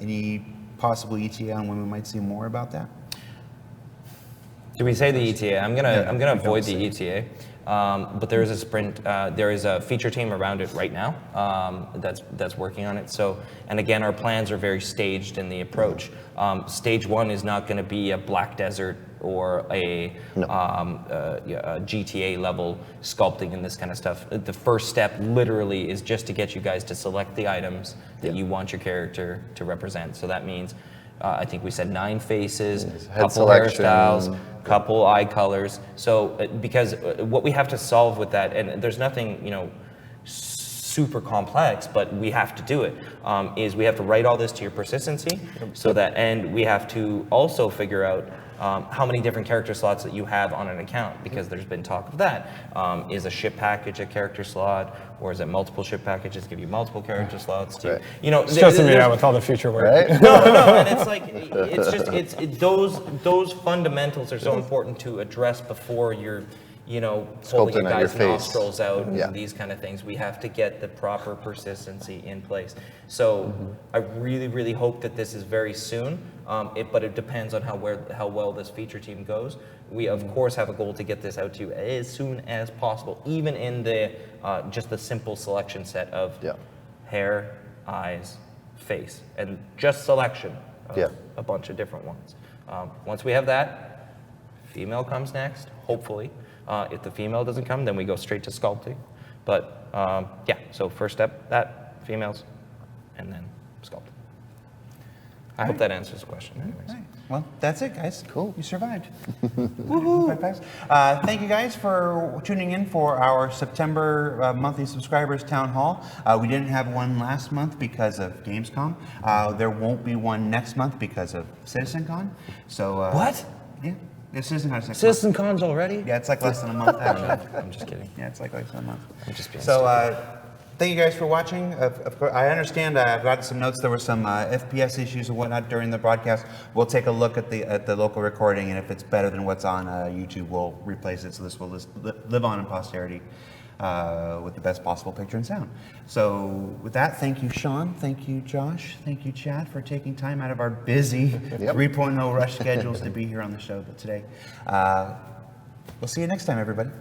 S2: Any possible ETA on when we might see more about that?
S1: Do we say the ETA? I'm gonna avoid the ETA. But there is a sprint. There is a feature team around it right now that's working on it. So, and again, our plans are very staged in the approach. Stage 1 is not going to be a Black Desert or a GTA level sculpting and this kind of stuff. The first step literally is just to get you guys to select the items that you want your character to represent. So that means I think we said 9 faces, couple
S3: selection.
S1: hairstyles, couple eye colors. So because what we have to solve with that, and there's nothing super complex, but we have to do it, is we have to write all this to your persistency, so that, and we have to also figure out how many different character slots that you have on an account, because there's been talk of that. Is a ship package a character slot, or is it multiple ship packages give you multiple character slots?
S3: Right.
S4: Stressing me out with all the future work.
S3: Right?
S1: No, and it's like, those fundamentals are so important to address before you're, holding a
S3: Sculpting out your
S1: guy's
S3: face.
S1: nostrils out
S3: Yeah.
S1: and these kind of things. We have to get the proper persistency in place. So I really, really hope that this is very soon, but it depends on how well this feature team goes. We, of course, have a goal to get this out to you as soon as possible, even in the just the simple selection set of hair, eyes, face, and just selection of a bunch of different ones. Once we have that, female comes next, hopefully. If the female doesn't come, then we go straight to sculpting. But so first step, that, females, and then sculpting. I hope that answers the question anyways.
S2: All right. Well, that's it, guys.
S3: Cool.
S2: You survived. Woohoo! Thank you guys for tuning in for our September monthly subscribers town hall. We didn't have one last month because of Gamescom. There won't be one next month because of CitizenCon. So
S1: What?
S2: Yeah, CitizenCon is next month.
S1: Citizen Cons already?
S2: Yeah, it's like less than a month actually.
S1: I'm just kidding.
S2: Yeah, it's like less than a month.
S1: I'm just being
S2: So, thank you guys for watching. Of course, I understand I've gotten some notes. There were some FPS issues and whatnot during the broadcast. We'll take a look at the local recording, and if it's better than what's on YouTube, we'll replace it. So this will live on in posterity with the best possible picture and sound. So with that, thank you, Sean. Thank you, Josh. Thank you, Chad, for taking time out of our busy 3.0 rush schedules to be here on the show today. We'll see you next time, everybody.